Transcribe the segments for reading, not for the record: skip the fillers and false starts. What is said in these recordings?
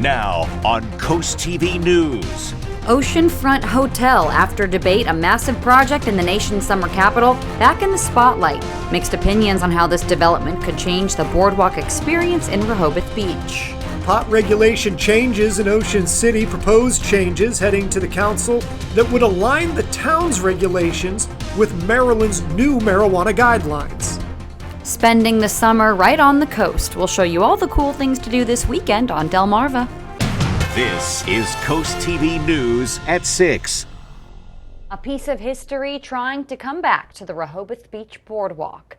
Now on CoastTV News. Oceanfront Hotel, after debate, a massive project in the nation's summer capital, back in the spotlight. Mixed opinions on how this development could change the boardwalk experience in Rehoboth Beach. Pot regulation changes in Ocean City, proposed changes heading to the council that would align the town's regulations with Maryland's new marijuana guidelines. Spending the summer right on the coast. We'll show you all the cool things to do this weekend on Delmarva. This is CoastTV News at 6. A piece of history trying to come back to the Rehoboth Beach Boardwalk.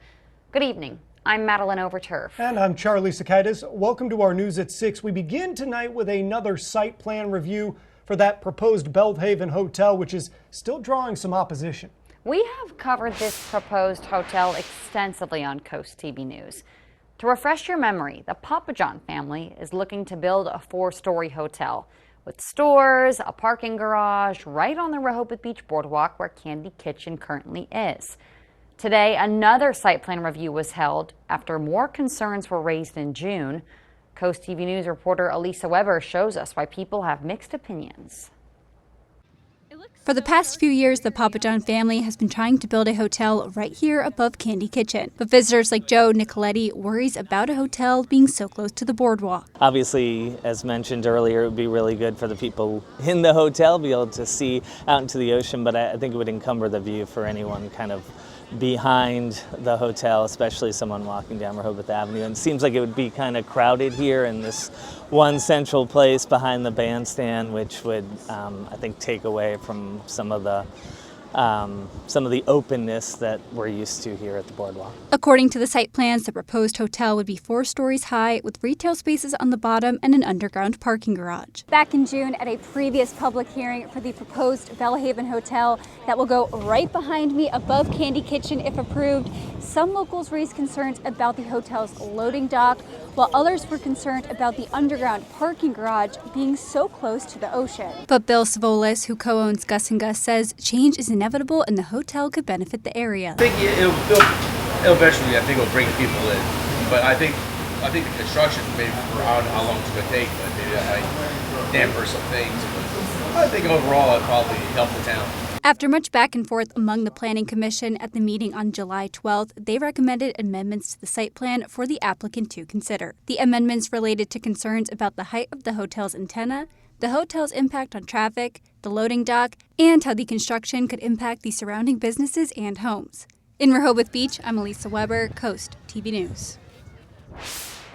Good evening. I'm Madeline Overturf. And I'm Charlie Sakaitis. Welcome to our News at 6. We begin tonight with another site plan review for that proposed Belhaven Hotel, which is still drawing some opposition. We have covered this proposed hotel extensively on CoastTV News. To refresh your memory, the Papa John family is looking to build a 4-story hotel with stores, a parking garage right on the Rehoboth Beach Boardwalk where Candy Kitchen currently is. Today, another site plan review was held after more concerns were raised in June. CoastTV News reporter Elisa Weber shows us why people have mixed opinions. For the past few years, the Papa John family has been trying to build a hotel right here above Candy Kitchen. But visitors like Joe Nicoletti worries about a hotel being so close to the boardwalk. Obviously, as mentioned earlier, it would be really good for the people in the hotel, be able to see out into the ocean, but I think it would encumber the view for anyone kind of behind the hotel, especially someone walking down Rehoboth Avenue. And it seems like it would be kind of crowded here in this one central place behind the bandstand, which would, I think, take away from some of the openness that we're used to here at the boardwalk. According to the site plans, the proposed hotel would be 4 stories high with retail spaces on the bottom and an underground parking garage. Back in June, at a previous public hearing for the proposed Belhaven Hotel that will go right behind me above Candy Kitchen if approved, some locals raised concerns about the hotel's loading dock, while others were concerned about the underground parking garage being so close to the ocean. But Bill Savolis, who co-owns Gus & Gus, says change is inevitable and the hotel could benefit the area. I think it'll eventually, I think it'll bring people in. But I think the construction, maybe for I don't know how long it's going to take, but maybe that might damper some things. But I think overall it'll probably help the town. After much back and forth among the Planning Commission at the meeting on July 12th, they recommended amendments to the site plan for the applicant to consider. The amendments related to concerns about the height of the hotel's antenna, the hotel's impact on traffic, the loading dock, and how the construction could impact the surrounding businesses and homes. In Rehoboth Beach, I'm Elisa Weber, Coast TV News.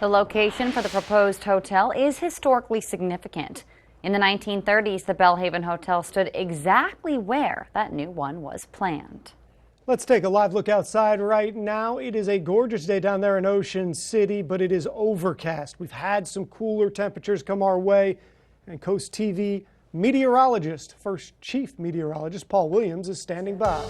The location for the proposed hotel is historically significant. In the 1930s, the Belhaven Hotel stood exactly where that new one was planned. Let's take a live look outside right now. It is a gorgeous day down there in Ocean City, but it is overcast. We've had some cooler temperatures come our way, and Coast TV meteorologist, first chief meteorologist Paul Williams, is standing by.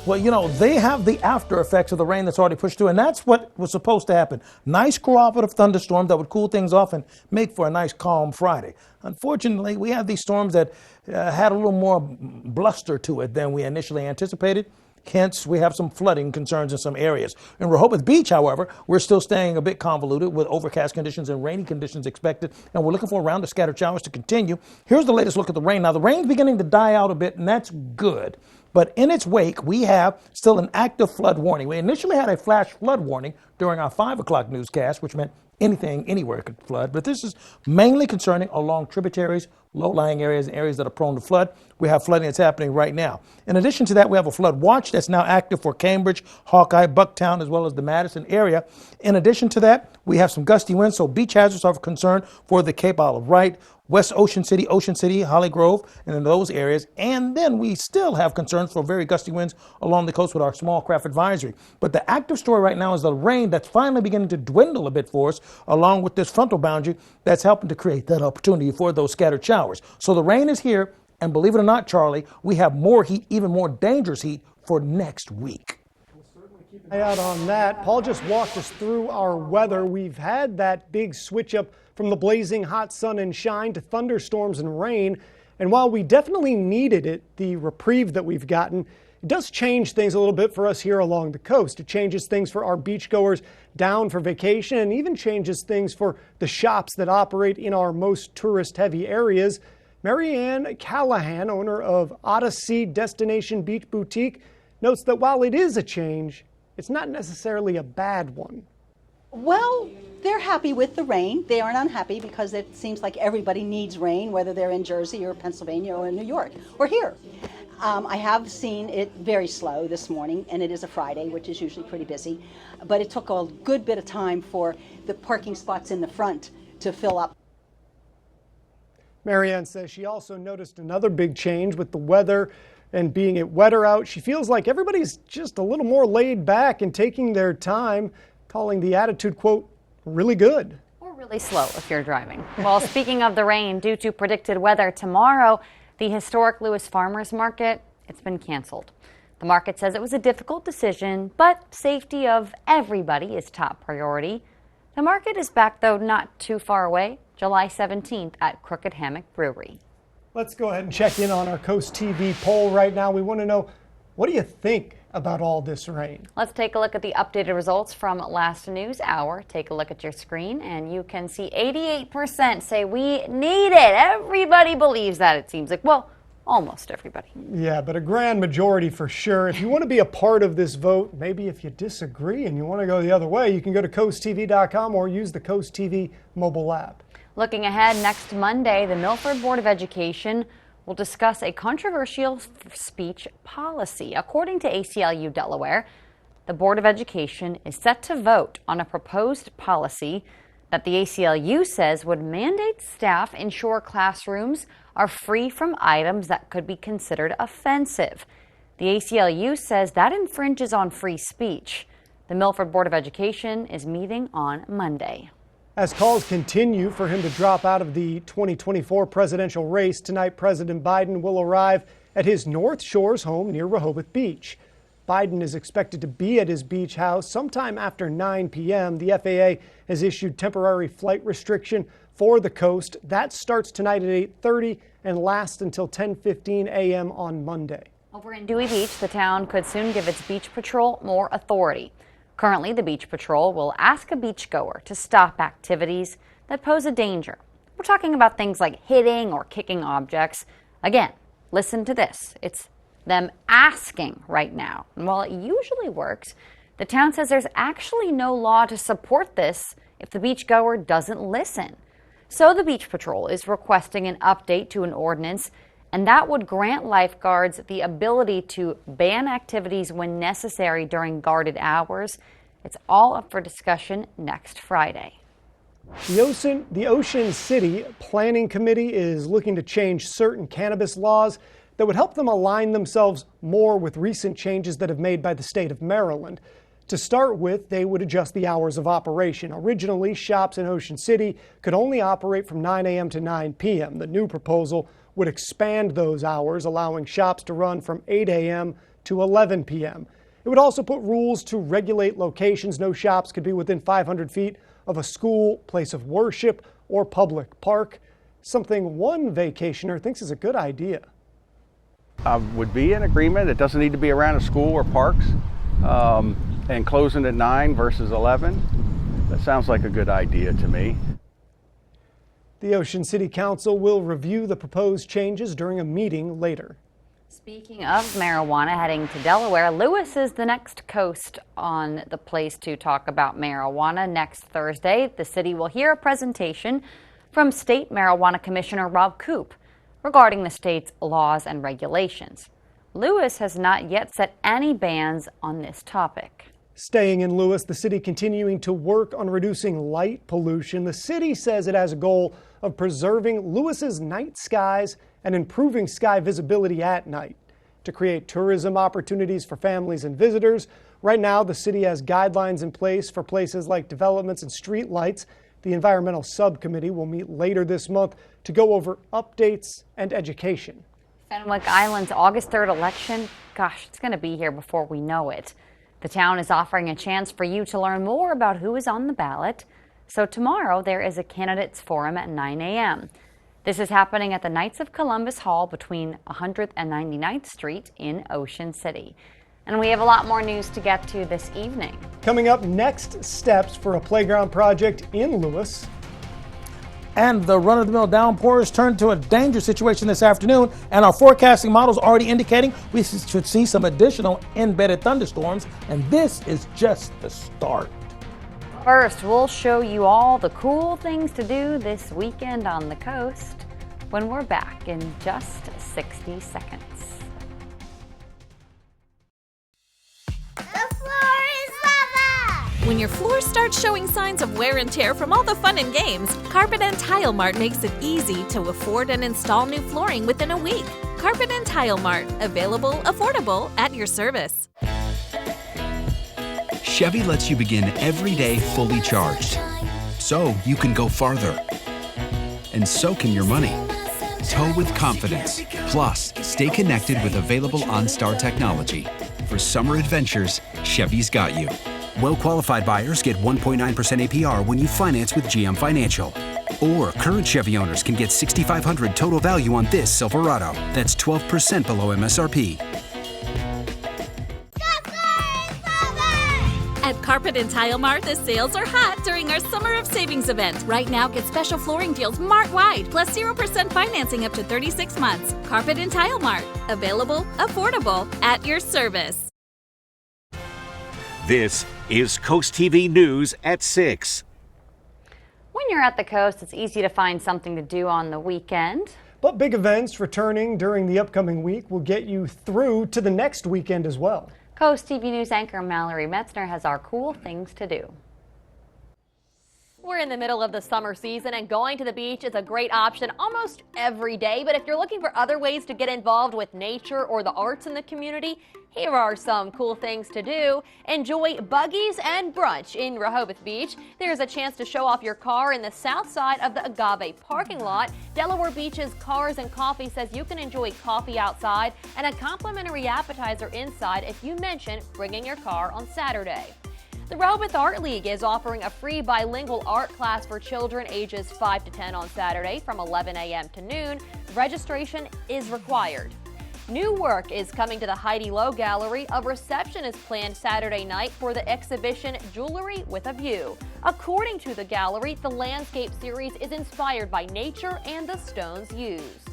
Well, you know, they have the after effects of the rain that's already pushed through, and that's what was supposed to happen. Nice cooperative thunderstorm that would cool things off and make for a nice calm Friday. Unfortunately, we have these storms that had a little more bluster to it than we initially anticipated. Hence, we have some flooding concerns in some areas. In Rehoboth Beach, however, we're still staying a bit convoluted with overcast conditions and rainy conditions expected, and we're looking for a round of scattered showers to continue. Here's the latest look at the rain. Now, the rain's beginning to die out a bit, and that's good. But in its wake, we have still an active flood warning. We initially had a flash flood warning during our 5 o'clock newscast, which meant anything, anywhere could flood. But this is mainly concerning along tributaries, low-lying areas, and areas that are prone to flood. We have flooding that's happening right now. In addition to that, we have a flood watch that's now active for Cambridge, Hawkeye, Bucktown, as well as the Madison area. In addition to that, we have some gusty winds, so beach hazards are of concern for the Cape Isle of Wight, West Ocean City, Holly Grove, and in those areas. And then we still have concerns for very gusty winds along the coast with our small craft advisory. But the active story right now is the rain that's finally beginning to dwindle a bit for us, along with this frontal boundary that's helping to create that opportunity for those scattered showers. So the rain is here, and believe it or not, Charlie, we have more heat, even more dangerous heat for next week. Out on that, Paul just walked us through our weather. We've had that big switch up from the blazing hot sun and shine to thunderstorms and rain. And while we definitely needed it, the reprieve that we've gotten It does change things a little bit for us here along the coast. It changes things for our beachgoers down for vacation and even changes things for the shops that operate in our most tourist-heavy areas. Marianne Callahan, owner of Odyssey Destination Beach Boutique, notes that while it is a change, it's not necessarily a bad one. Well, they're happy with the rain. They aren't unhappy because it seems like everybody needs rain, whether they're in Jersey or Pennsylvania or in New York or here. I have seen it very slow this morning, and it is a Friday, which is usually pretty busy. But it took a good bit of time for the parking spots in the front to fill up. Marianne says she also noticed another big change with the weather and being it wetter out. She feels like everybody's just a little more laid back and taking their time, calling the attitude, quote, really good. Or really slow if you're driving. Well, speaking of the rain, due to predicted weather tomorrow, the historic Lewis Farmers Market, it's been canceled. The market says it was a difficult decision, but safety of everybody is top priority. The market is back, though, not too far away, July 17th at Crooked Hammock Brewery. Let's go ahead and check in on our Coast TV poll right now. We want to know, what do you think about all this rain? Let's take a look at the updated results from last news hour. Take a look at your screen and you can see 88% say we need it. Everybody believes that, it seems like. Well, almost everybody. Yeah, but a grand majority for sure. If you want to be a part of this vote, maybe if you disagree and you want to go the other way, you can go to coasttv.com or use the Coast TV mobile app. Looking ahead, next Monday, the Milford Board of Education will discuss a controversial speech policy. According to ACLU Delaware, the Board of Education is set to vote on a proposed policy that the ACLU says would mandate staff ensure classrooms are free from items that could be considered offensive. The ACLU says that infringes on free speech. The Milford Board of Education is meeting on Monday. As calls continue for him to drop out of the 2024 presidential race, tonight President Biden will arrive at his North Shores home near Rehoboth Beach. Biden is expected to be at his beach house sometime after 9 p.m. The FAA has issued temporary flight restriction for the coast. That starts tonight at 8:30 and lasts until 10:15 a.m. on Monday. Over in Dewey Beach, the town could soon give its beach patrol more authority. Currently, the beach patrol will ask a beachgoer to stop activities that pose a danger. We're talking about things like hitting or kicking objects. Again, listen to this. It's them asking right now. And while it usually works, the town says there's actually no law to support this if the beachgoer doesn't listen. So the beach patrol is requesting an update to an ordinance, and that would grant lifeguards the ability to ban activities when necessary during guarded hours. It's all up for discussion next Friday. The Ocean City Planning Committee is looking to change certain cannabis laws that would help them align themselves more with recent changes that have made by the state of Maryland. To start with, they would adjust the hours of operation. Originally, shops in Ocean City could only operate from 9 a.m. to 9 p.m. The new proposal would expand those hours, allowing shops to run from 8 a.m. to 11 p.m. It would also put rules to regulate locations. No shops could be within 500 feet of a school, place of worship, or public park, something one vacationer thinks is a good idea. I would be in agreement. It doesn't need to be around a school or parks, and closing at 9 versus 11. That sounds like a good idea to me. The Ocean City Council will review the proposed changes during a meeting later. Speaking of marijuana, heading to Delaware, Lewis is the next coast on the place to talk about marijuana. Next Thursday, the city will hear a presentation from State Marijuana Commissioner Rob Koop regarding the state's laws and regulations. Lewis has not yet set any bans on this topic. Staying in Lewis, the city continuing to work on reducing light pollution. The city says it has a goal of preserving Lewis's night skies and improving sky visibility at night to create tourism opportunities for families and visitors. Right now, the city has guidelines in place for places like developments and street lights. The environmental subcommittee will meet later this month to go over updates and education. Fenwick Island's August 3rd election, gosh, it's going to be here before we know it. The town is offering a chance for you to learn more about who is on the ballot. So tomorrow there is a candidates forum at 9 a.m. This is happening at the Knights of Columbus Hall between 199th Street in Ocean City. And we have a lot more news to get to this evening. Coming up, next steps for a playground project in Lewis. And the run-of-the-mill downpours turned to a dangerous situation this afternoon, and our forecasting models already indicating we should see some additional embedded thunderstorms, and this is just the start. First, we'll show you all the cool things to do this weekend on the coast when we're back in just 60 seconds. When your floor starts showing signs of wear and tear from all the fun and games, Carpet & Tile Mart makes it easy to afford and install new flooring within a week. Carpet & Tile Mart, available, affordable, at your service. Chevy lets you begin every day fully charged, so you can go farther. And so can your money. Tow with confidence. Plus, stay connected with available OnStar technology. For summer adventures, Chevy's got you. Well-qualified buyers get 1.9% APR when you finance with GM Financial. Or current Chevy owners can get $6,500 total value on this Silverado. That's 12% below MSRP. At Carpet & Tile Mart, the sales are hot during our Summer of Savings event. Right now, get special flooring deals Mart-wide, plus 0% financing up to 36 months. Carpet & Tile Mart, available, affordable, at your service. This is Coast TV News at 6. When you're at the coast, it's easy to find something to do on the weekend. But big events returning during the upcoming week will get you through to the next weekend as well. Coast TV News anchor Mallory Metzner has our cool things to do. We're in the middle of the summer season, and going to the beach is a great option almost every day. But if you're looking for other ways to get involved with nature or the arts in the community, here are some cool things to do. Enjoy buggies and brunch in Rehoboth Beach. There's a chance to show off your car in the south side of the Agave parking lot. Delaware Beach's Cars and Coffee says you can enjoy coffee outside and a complimentary appetizer inside if you mention bringing your car on Saturday. The Rehoboth Art League is offering a free bilingual art class for children ages 5 to 10 on Saturday from 11 a.m. to noon. Registration is required. New work is coming to the Heidi Low Gallery. A reception is planned Saturday night for the exhibition Jewelry with a View. According to the gallery, the landscape series is inspired by nature and the stones used.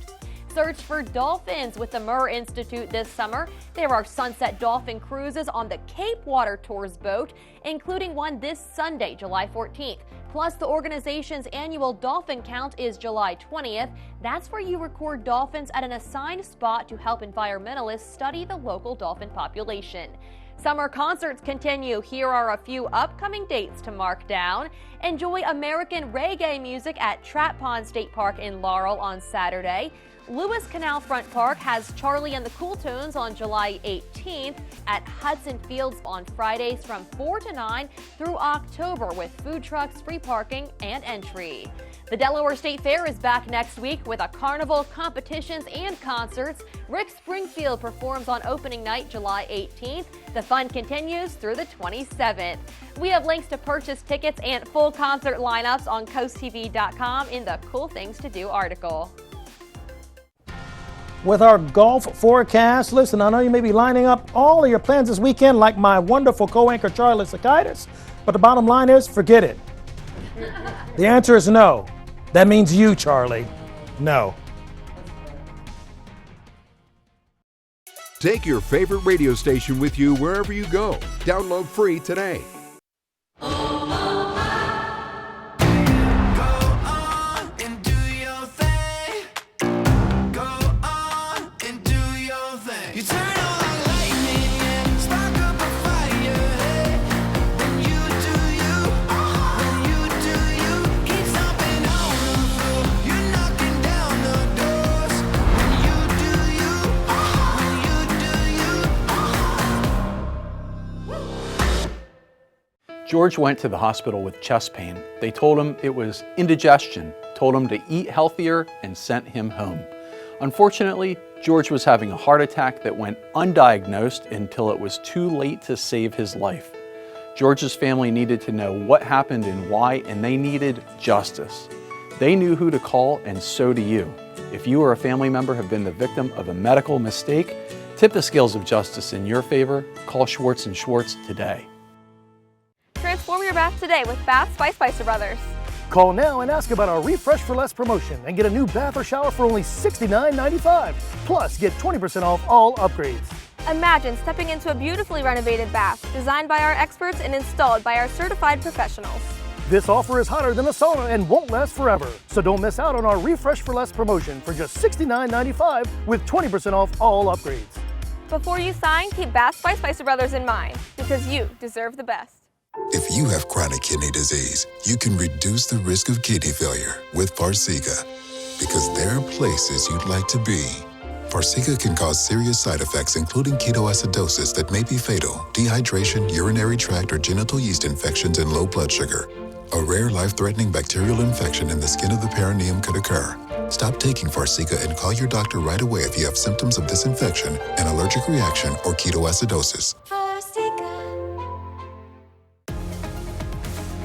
Search for dolphins with the Murr Institute this summer. There are sunset dolphin cruises on the Cape Water Tours boat, including one this Sunday, July 14th. Plus, the organization's annual dolphin count is July 20th. That's where you record dolphins at an assigned spot to help environmentalists study the local dolphin population. Summer concerts continue. Here are a few upcoming dates to mark down. Enjoy American reggae music at Trap Pond State Park in Laurel on Saturday. Lewis Canal Front Park has Charlie and the Cool Tunes on July 18th, at Hudson Fields on Fridays from 4 to 9 through October with food trucks, free parking, and entry. The Delaware State Fair is back next week with a carnival, competitions, and concerts. Rick Springfield performs on opening night, July 18th. The fun continues through the 27th. We have links to purchase tickets and full concert lineups on CoastTV.com in the Cool Things to Do article. With our golf forecast, listen, I know you may be lining up all of your plans this weekend like my wonderful co-anchor Charlie Sakaitis, but the bottom line is, forget it. The answer is no. That means you, Charlie. No. Take your favorite radio station with you wherever you go. Download free today. George went to the hospital with chest pain. They told him it was indigestion, told him to eat healthier, and sent him home. Unfortunately, George was having a heart attack that went undiagnosed until it was too late to save his life. George's family needed to know what happened and why, and they needed justice. They knew who to call, and so do you. If you or a family member have been the victim of a medical mistake, tip the scales of justice in your favor. Call Schwartz & Schwartz today. Transform your bath today with Baths by Spicer Brothers. Call now and ask about our Refresh for Less promotion and get a new bath or shower for only $69.95. Plus, get 20% off all upgrades. Imagine stepping into a beautifully renovated bath designed by our experts and installed by our certified professionals. This offer is hotter than a sauna and won't last forever. So don't miss out on our Refresh for Less promotion for just $69.95 with 20% off all upgrades. Before you sign, keep Baths by Spicer Brothers in mind, because you deserve the best. If you have chronic kidney disease, you can reduce the risk of kidney failure with Farxiga, because there are places you'd like to be. Farxiga can cause serious side effects, including ketoacidosis that may be fatal, dehydration, urinary tract or genital yeast infections, and low blood sugar. A rare life-threatening bacterial infection in the skin of the perineum could occur. Stop taking Farxiga and call your doctor right away if you have symptoms of this infection, an allergic reaction, or ketoacidosis.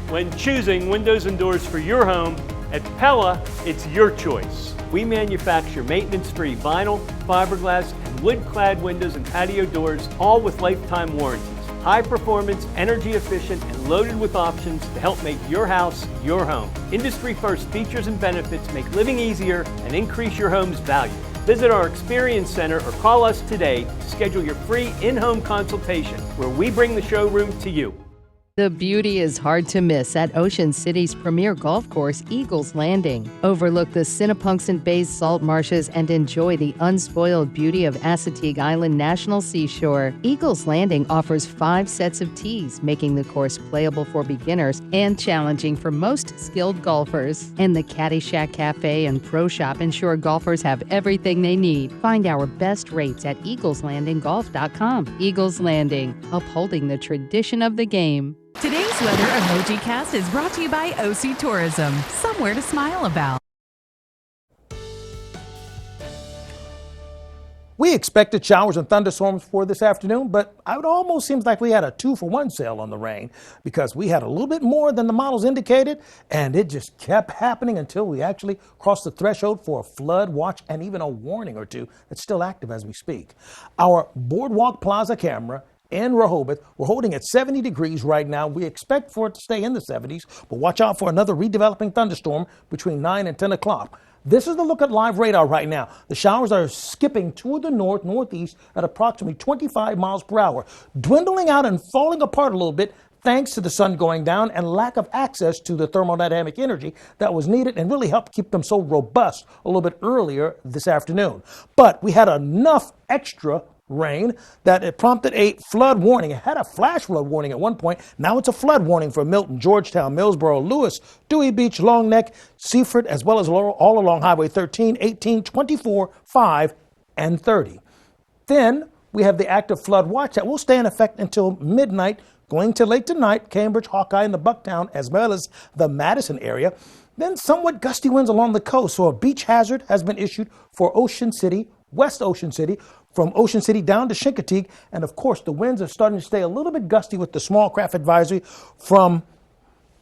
When choosing windows and doors for your home, at Pella, it's your choice. We manufacture maintenance-free vinyl, fiberglass, and wood-clad windows and patio doors, all with lifetime warranties. High performance, energy efficient, and loaded with options to help make your house your home. Industry-first features and benefits make living easier and increase your home's value. Visit our Experience Center or call us today to schedule your free in-home consultation, where we bring the showroom to you. The beauty is hard to miss at Ocean City's premier golf course, Eagles Landing. Overlook the Sinnapunxent Bay's salt marshes and enjoy the unspoiled beauty of Assateague Island National Seashore. Eagles Landing offers 5 sets of tees, making the course playable for beginners and challenging for most skilled golfers. And the Caddy Shack Cafe and Pro Shop ensure golfers have everything they need. Find our best rates at eagleslandinggolf.com. Eagles Landing, upholding the tradition of the game. Today's Weather Emoji Cast is brought to you by OC Tourism. Somewhere to smile about. We expected showers and thunderstorms for this afternoon, but it almost seems like we had a 2-for-1 sale on the rain, because we had a little bit more than the models indicated, and it just kept happening until we actually crossed the threshold for a flood watch and even a warning or two that's still active as we speak. Our Boardwalk Plaza camera in Rehoboth, we're holding at 70 degrees right now. We expect for it to stay in the 70s, but watch out for another redeveloping thunderstorm between 9 and 10 o'clock. This is the look at live radar right now. The showers are skipping toward the northeast at approximately 25 miles per hour, dwindling out and falling apart a little bit thanks to the sun going down and lack of access to the thermodynamic energy that was needed and really helped keep them so robust a little bit earlier this afternoon. But we had enough extra rain that it prompted a flood warning. It had a flash flood warning at one point. Now it's a flood warning for Milton, Georgetown, Millsboro, Lewis, Dewey Beach, Long Neck, Seaford, as well as all along Highway 13, 18, 24, 5, and 30. Then we have the active flood watch that will stay in effect until midnight, going to late tonight, Cambridge, Hawkeye, and the Bucktown, as well as the Madison area. Then somewhat gusty winds along the coast, so a beach hazard has been issued for Ocean City, West Ocean City, from Ocean City down to Chincoteague. And of course, the winds are starting to stay a little bit gusty with the small craft advisory from,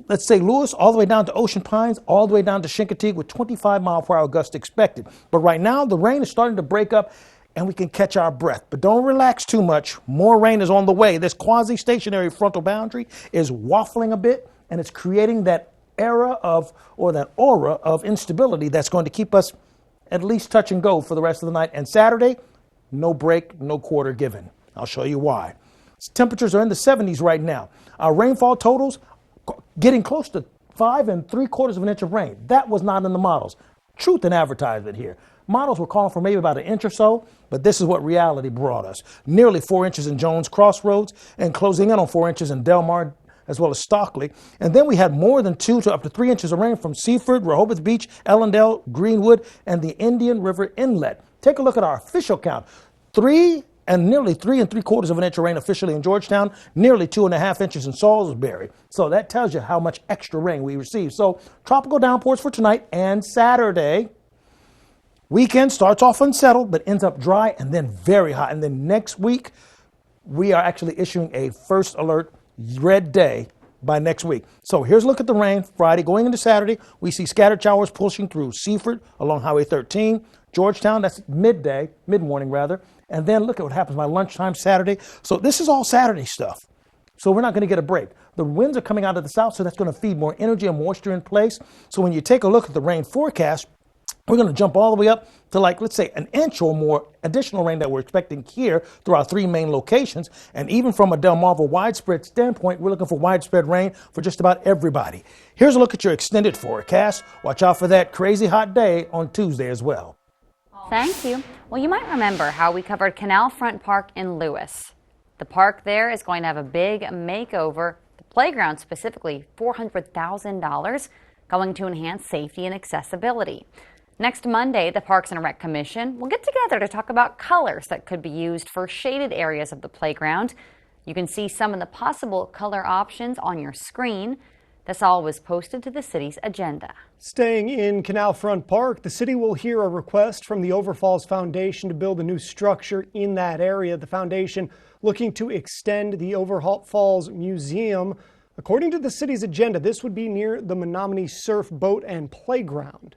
let's say, Lewis all the way down to Ocean Pines, all the way down to Chincoteague with 25-mile-per-hour gusts expected. But right now, the rain is starting to break up and we can catch our breath. But don't relax too much. More rain is on the way. This quasi-stationary frontal boundary is waffling a bit, and it's creating that aura of instability that's going to keep us at least touch and go for the rest of the night. And Saturday, no break, no quarter given. I'll show you why. Temperatures are in the 70s right now. Our rainfall totals getting close to 5 3/4 of an inch of rain. That was not in the models. Truth in advertisement here. Models were calling for maybe about an inch or so, but this is what reality brought us. Nearly 4 inches in Jones Crossroads and closing in on 4 inches in Del Mar, as well as Stockley. And then we had more than 2 to up to 3 inches of rain from Seaford, Rehoboth Beach, Ellendale, Greenwood, and the Indian River Inlet. Take a look at our official count. 3 and nearly 3 3/4 of an inch of rain officially in Georgetown, nearly 2.5 inches in Salisbury. So that tells you how much extra rain we received. So tropical downpours for tonight and Saturday. Weekend starts off unsettled, but ends up dry and then very hot. And then next week, we are actually issuing a first alert red day by next week. So here's a look at the rain Friday. Going into Saturday, we see scattered showers pushing through Seaford along Highway 13, Georgetown, that's mid-morning rather. And then look at what happens by lunchtime Saturday. So this is all Saturday stuff. So we're not going to get a break. The winds are coming out of the south, so that's going to feed more energy and moisture in place. So when you take a look at the rain forecast, we're going to jump all the way up to, like, let's say, an inch or more additional rain that we're expecting here through our 3 main locations. And even from a Delmarva widespread standpoint, we're looking for widespread rain for just about everybody. Here's a look at your extended forecast. Watch out for that crazy hot day on Tuesday as well. Thank you. Well, you might remember how we covered Canal Front Park in Lewis. The park there is going to have a big makeover. The playground specifically, $400,000, going to enhance safety and accessibility. Next Monday, the Parks and Rec Commission will get together to talk about colors that could be used for shaded areas of the playground. You can see some of the possible color options on your screen. This all was posted to the city's agenda. Staying in Canal Front Park, the city will hear a request from the Overfalls Foundation to build a new structure in that area. The foundation looking to extend the Overfalls Museum. According to the city's agenda, this would be near the Menominee Surf Boat and Playground.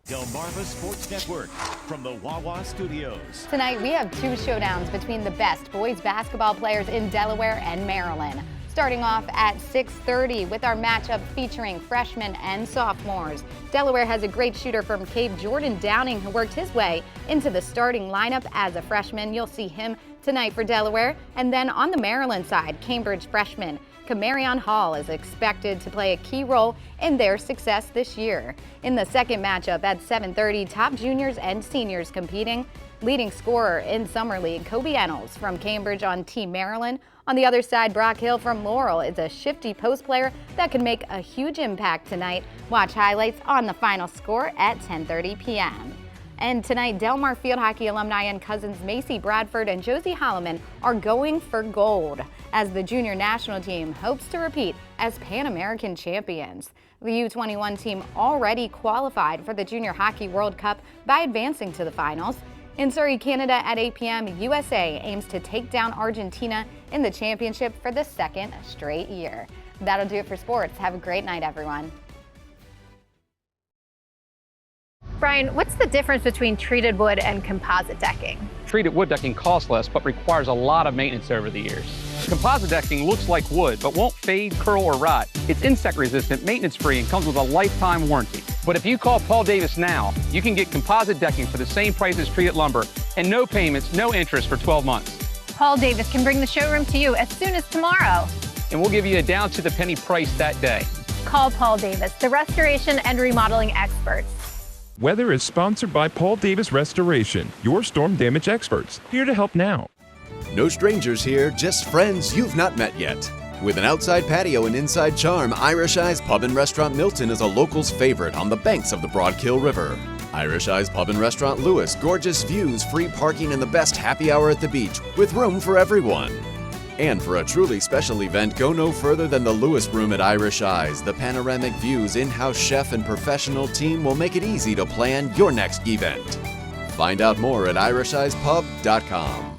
Delmarva Sports Network from the Wawa Studios. Tonight we have 2 showdowns between the best boys basketball players in Delaware and Maryland. Starting off at 6:30 with our matchup featuring freshmen and sophomores. Delaware has a great shooter from Cape, Jordan Downing, who worked his way into the starting lineup as a freshman. You'll see him tonight for Delaware. And then on the Maryland side, Cambridge freshman Kamarion Hall is expected to play a key role in their success this year. In the second matchup at 7:30, top juniors and seniors competing. Leading scorer in Summer League, Kobe Ennels from Cambridge on Team Maryland. On the other side, Brock Hill from Laurel is a shifty post player that can make a huge impact tonight. Watch highlights on the final score at 10:30 p.m. And tonight, Del Mar field hockey alumni and cousins Macy Bradford and Josie Holloman are going for gold as the junior national team hopes to repeat as Pan American champions. The U21 team already qualified for the Junior Hockey World Cup by advancing to the finals. In Surrey, Canada at 8 p.m., USA aims to take down Argentina in the championship for the 2nd straight year. That'll do it for sports. Have a great night, everyone. Brian, what's the difference between treated wood and composite decking? Treated wood decking costs less but requires a lot of maintenance over the years. Composite decking looks like wood but won't fade, curl, or rot. It's insect resistant, maintenance free, and comes with a lifetime warranty. But if you call Paul Davis now, you can get composite decking for the same price as treated lumber and no payments, no interest for 12 months. Paul Davis can bring the showroom to you as soon as tomorrow. And we'll give you a down to the penny price that day. Call Paul Davis, the restoration and remodeling experts. Weather is sponsored by Paul Davis Restoration, your storm damage experts, here to help now. No strangers here, just friends you've not met yet. With an outside patio and inside charm, Irish Eyes Pub and Restaurant Milton is a local's favorite on the banks of the Broadkill River. Irish Eyes Pub and Restaurant Lewis, gorgeous views, free parking, and the best happy hour at the beach, with room for everyone. And for a truly special event, go no further than the Lewis Room at Irish Eyes. The panoramic views, in-house chef, and professional team will make it easy to plan your next event. Find out more at irisheyespub.com.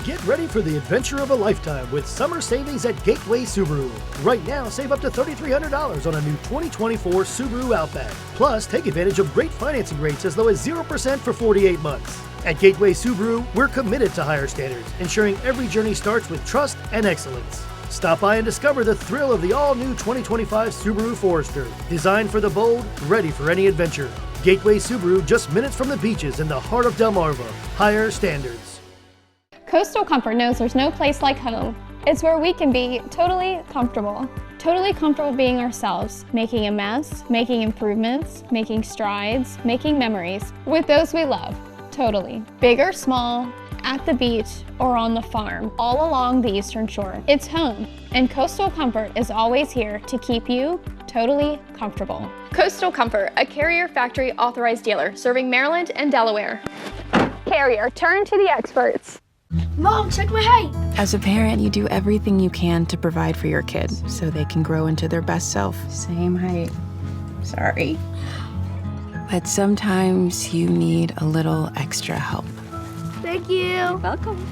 Get ready for the adventure of a lifetime with summer savings at Gateway Subaru. Right now, save up to $3,300 on a new 2024 Subaru Outback. Plus, take advantage of great financing rates as low as 0% for 48 months. At Gateway Subaru, we're committed to higher standards, ensuring every journey starts with trust and excellence. Stop by and discover the thrill of the all-new 2025 Subaru Forester. Designed for the bold, ready for any adventure. Gateway Subaru, just minutes from the beaches in the heart of Delmarva. Higher standards. Coastal Comfort knows there's no place like home. It's where we can be totally comfortable. Totally comfortable being ourselves, making a mess, making improvements, making strides, making memories with those we love. Totally. Big or small, at the beach, or on the farm, all along the Eastern Shore. It's home, and Coastal Comfort is always here to keep you totally comfortable. Coastal Comfort, a Carrier Factory authorized dealer serving Maryland and Delaware. Carrier, turn to the experts. Mom, check my height. As a parent, you do everything you can to provide for your kid so they can grow into their best self. Same height. Sorry. But sometimes you need a little extra help. Thank you. You're welcome.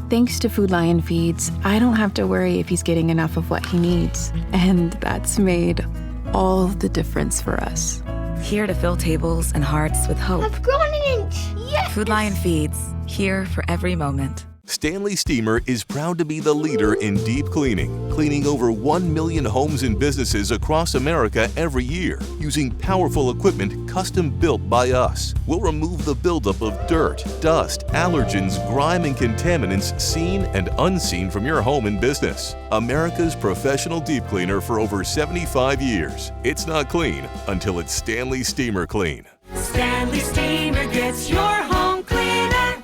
Thanks to Food Lion Feeds, I don't have to worry if he's getting enough of what he needs. And that's made all the difference for us. Here to fill tables and hearts with hope. I've grown an inch! Yes! Food Lion Feeds, here for every moment. Stanley Steamer is proud to be the leader in deep cleaning, cleaning over 1 million homes and businesses across America every year, using powerful equipment custom built by us. We'll remove the buildup of dirt, dust, allergens, grime, and contaminants seen and unseen from your home and business. America's professional deep cleaner for over 75 years. It's not clean until it's Stanley Steamer Clean. Stanley Steamer gets your home cleaner.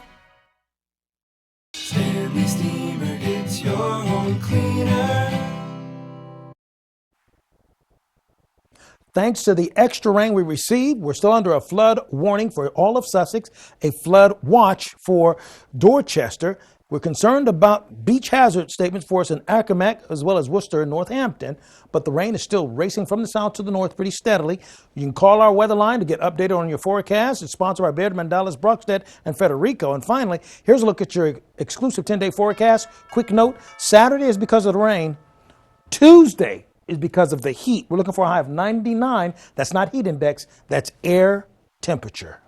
Stanley Steamer gets your home cleaner. Thanks to the extra rain we received, we're still under a flood warning for all of Sussex, a flood watch for Dorchester. We're concerned about beach hazard statements for us in Accomack as well as Worcester and Northampton, but the rain is still racing from the south to the north pretty steadily. You can call our weather line to get updated on your forecast. It's sponsored by Baird, Mandalas, Brockstead, and Federico. And finally, here's a look at your exclusive 10-day forecast. Quick note, Saturday is because of the rain. Tuesday is because of the heat. We're looking for a high of 99. That's not heat index, that's air temperature.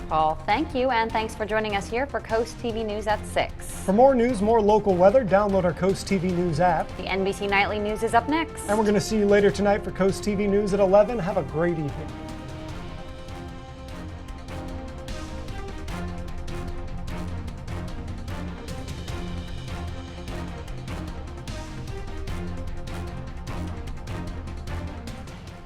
Paul, thank you, and thanks for joining us here for Coast TV News at 6. For more news, more local weather, download our Coast TV News app. The NBC Nightly News is up next. And we're going to see you later tonight for Coast TV News at 11. Have a great evening.